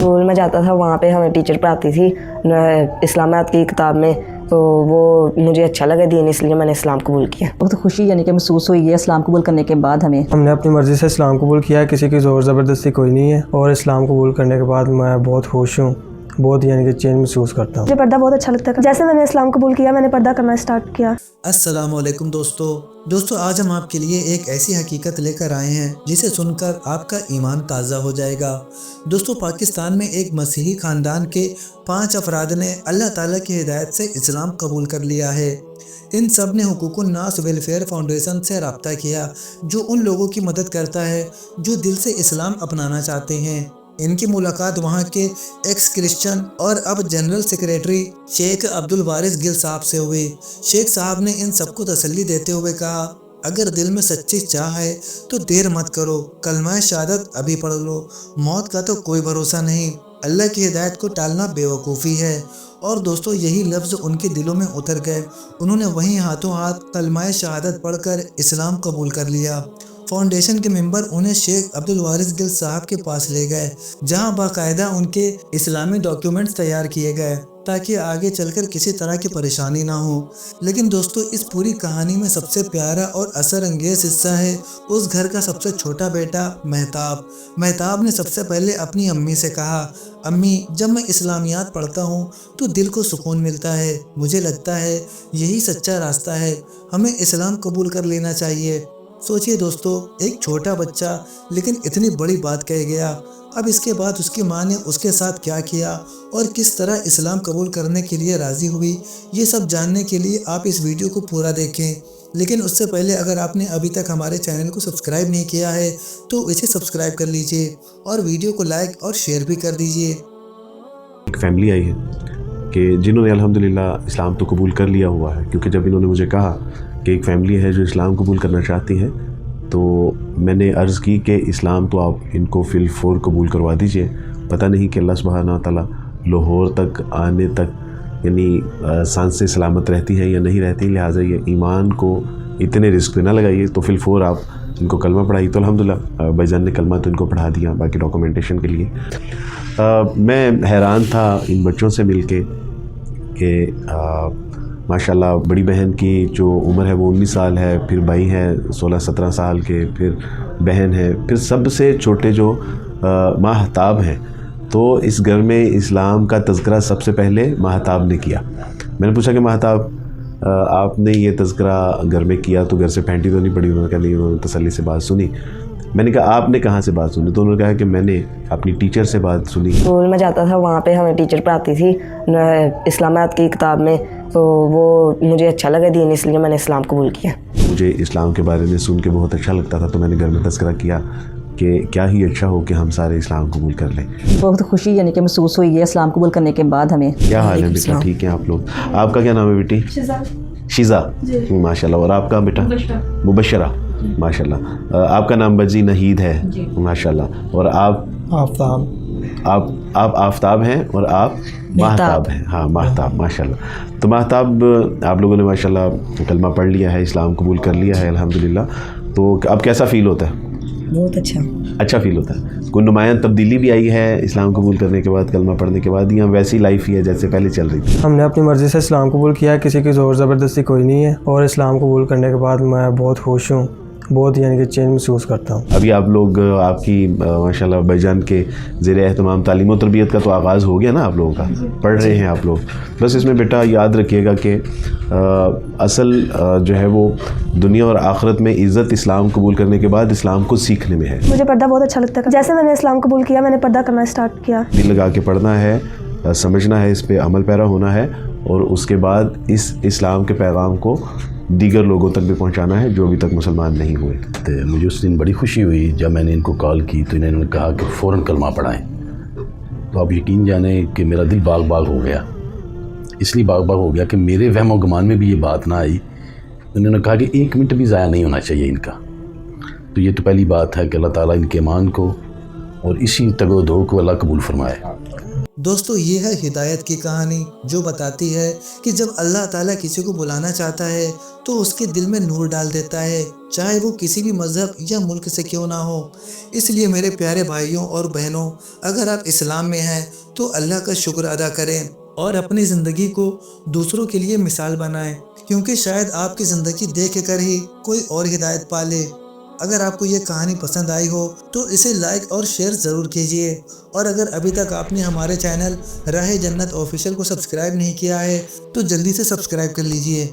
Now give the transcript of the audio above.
School में जाता था, वहाँ पे हमें टीचर पढ़ाती थी इस्लामियात की किताब में, तो वो मुझे अच्छा लगा दीन, इसलिए मैंने इस्लाम कबूल किया। बहुत खुशी यानी कि महसूस हुई है इस्लाम कबूल करने के बाद हमें। हमने अपनी मर्ज़ी से इस्लाम कबूल किया है, किसी की ज़ोर ज़बरदस्ती कोई नहीं है, और इस्लाम कबूल करने के बाद मैं बहुत खुश हूँ, बहुत यानी कि चेंज महसूस करता हूँ। मुझे पर्दा बहुत अच्छा लगता है। जैसे मैंने इस्लाम कबूल किया, मैंने पर्दा करना स्टार्ट किया। अस्सलाम वालेकुम दोस्तों आज हम आपके लिए एक ऐसी हकीकत लेकर आए हैं जिसे सुनकर आपका ईमान ताज़ा हो जाएगा। दोस्तों, पाकिस्तान में एक मसीही ख़ानदान के 5 अफराद ने अल्लाह ताला की हिदायत से इस्लाम कबूल कर लिया है। इन सब ने हुकूकुन नास वेलफेयर फाउंडेशन से रब्ता किया, जो उन लोगों की मदद करता है जो दिल से इस्लाम अपनाना चाहते हैं। इनकी मुलाकात वहाँ के एक्स क्रिश्चियन और अब जनरल सेक्रेटरी शेख अब्दुल वारिस गिल साहब से हुई। शेख साहब ने इन सबको तसल्ली देते हुए कहा, अगर दिल में सच्ची चाह है तो देर मत करो, कलमा शहादत अभी पढ़ लो, मौत का तो कोई भरोसा नहीं, अल्लाह की हिदायत को टालना बेवकूफ़ी है। और दोस्तों, यही लफ्ज़ उनके दिलों में उतर गए। उन्होंने वहीं हाथों हाथ कलमा शहादत पढ़कर इस्लाम कबूल कर लिया। फाउंडेशन के मेंबर उन्हें शेख अब्दुल वारिस गिल साहब के पास ले गए, जहां बाकायदा उनके इस्लामी डॉक्यूमेंट्स तैयार किए गए ताकि आगे चलकर किसी तरह की परेशानी ना हो। लेकिन दोस्तों, इस पूरी कहानी में सबसे प्यारा और असर अंगेज़ हिस्सा है उस घर का सबसे छोटा बेटा महताब ने सबसे पहले अपनी अम्मी से कहा, अम्मी, जब मैं इस्लामियात पढ़ता हूँ तो दिल को सुकून मिलता है, मुझे लगता है यही सच्चा रास्ता है, हमें इस्लाम कबूल कर लेना चाहिए। सोचिए दोस्तों, एक छोटा बच्चा लेकिन इतनी बड़ी बात कह गया। अब इसके बाद उसकी माँ ने उसके साथ क्या किया और किस तरह इस्लाम कबूल करने के लिए राज़ी हुई, ये सब जानने के लिए आप इस वीडियो को पूरा देखें। लेकिन उससे पहले अगर आपने अभी तक हमारे चैनल को सब्सक्राइब नहीं किया है तो इसे सब्सक्राइब कर लीजिए और वीडियो को लाइक और शेयर भी कर दीजिए। एक फैमिली आई है कि जिन्होंने अल्हम्दुलिल्लाह इस्लाम तो कबूल कर लिया हुआ है, क्योंकि जब इन्होंने मुझे कहा कि एक फ़ैमिली है जो इस्लाम कबूल करना चाहती है, तो मैंने अर्ज़ की कि इस्लाम तो आप इनको फिल फोर कबूल करवा दीजिए। पता नहीं कि अल्लाह सुब्हाना ताला लाहौर तक आने तक यानी सांस से सलामत रहती है या नहीं रहती, लिहाजा ये ईमान को इतने रिस्क पे ना लगाइए, तो फिल फोर आप इनको कलमा पढ़ाई। तो अल्हम्दुलिल्लाह भाईजान ने कलमा तो इनको पढ़ा दिया, बाकी डॉक्यूमेंटेशन के लिए मैं हैरान था इन बच्चों से मिल के कि माशाल्लाह बड़ी बहन की जो उम्र है वो 19 साल है, फिर भाई हैं 16-17 साल के, फिर बहन है, फिर सबसे छोटे जो महताब हैं। तो इस घर में इस्लाम का तज़किरा सबसे पहले महताब ने किया। मैंने पूछा कि महताब, आपने ये तज़किरा घर में किया तो घर से फेंटी तो नहीं पड़ी? उन्होंने कहा नहीं, उन्होंने तसल्ली से बात सुनी। मैंने कहा आपने कहाँ से बात सुनी? तो उन्होंने कहा कि मैंने अपनी टीचर से बात सुनी। स्कूल में जाता था, वहाँ पे हमें टीचर पढ़ाती थी इस्लामियात की किताब में, तो वो मुझे अच्छा लगा दीन, इसलिए मैंने इस्लाम कबूल किया। मुझे इस्लाम के बारे में सुन के बहुत अच्छा लगता था, तो मैंने घर में तज़किरा किया कि क्या ही अच्छा हो कि हम सारे इस्लाम कबूल कर लें। बहुत खुशी यानी कि महसूस हुई है इस्लाम कबूल करने के बाद हमें। क्या हाल है बेटा? ठीक है आप लोग? आपका क्या नाम है बेटी? शीज़ा। माशाल्लाह। और आपका बेटा? मुबशरा। माशाल्लाह। आपका नाम बजी नहीद है। माशाल्लाह। और आप? आप आफताब हैं और आप महताब हैं। हाँ, महताब। माशाल्लाह। तो महताब, आप लोगों ने माशाल्लाह कलमा पढ़ लिया है, इस्लाम कबूल कर लिया है अल्हम्दुलिल्लाह, तो अब कैसा फ़ील होता है? बहुत अच्छा फ़ील होता है। कोई नुमायां तब्दीली भी आई है इस्लाम कबूल करने के बाद, कलमा पढ़ने के बाद, या वैसी लाइफ ही है जैसे पहले चल रही थी? हमने अपनी मर्ज़ी से इस्लाम कबूल किया है, किसी की ज़ोर ज़बरदस्ती कोई नहीं है, और इस्लाम कबूल करने के बाद मैं बहुत खुश हूँ, बहुत यानी कि चेंज महसूस करता हूँ। अभी आप लोग आपकी माशाल्लाह भाईजान के ज़ेरे एहतमाम तालीम और तरबियत का तो आगाज़ हो गया ना आप लोगों का, पढ़ रहे हैं आप लोग। बस इसमें बेटा याद रखिएगा कि असल जो है वो दुनिया और आखिरत में इज़्ज़त इस्लाम कबूल करने के बाद इस्लाम को सीखने में है। मुझे पर्दा बहुत अच्छा लगता है। जैसे मैंने इस्लाम कबूल किया, मैंने पर्दा करना स्टार्ट किया। दिल लगा के पढ़ना है, समझना है, इस पर अमल पैरा होना है, और उसके बाद इस इस्लाम के पैगाम को दीगर लोगों तक भी पहुंचाना है जो अभी तक मुसलमान नहीं हुए। तो मुझे उस दिन बड़ी खुशी हुई जब मैंने इनको कॉल की तो इन्होंने कहा कि फ़ौरन कलमा पढ़ाएं। तो आप यकीन जाने कि मेरा दिल बाग बाग हो गया। इसलिए बाग बाग हो गया कि मेरे वहम और गुमान में भी ये बात ना आई। उन्होंने कहा कि 1 मिनट भी ज़ाया नहीं होना चाहिए इनका। तो ये तो पहली बात है कि अल्लाह ताला इनके ईमान को और इसी तगो दो को अल्लाह कबूल फरमाए। दोस्तों ये है हिदायत की कहानी जो बताती है कि जब अल्लाह ताला किसी को बुलाना चाहता है तो उसके दिल में नूर डाल देता है, चाहे वो किसी भी मज़हब या मुल्क से क्यों ना हो। इसलिए मेरे प्यारे भाइयों और बहनों, अगर आप इस्लाम में हैं तो अल्लाह का शुक्र अदा करें और अपनी ज़िंदगी को दूसरों के लिए मिसाल बनाएं, क्योंकि शायद आपकी ज़िंदगी देख कर ही कोई और हिदायत पाले। अगर आपको ये कहानी पसंद आई हो तो इसे लाइक और शेयर ज़रूर कीजिए, और अगर अभी तक आपने हमारे चैनल राह जन्नत ऑफिशियल को सब्सक्राइब नहीं किया है तो जल्दी से सब्सक्राइब कर लीजिए।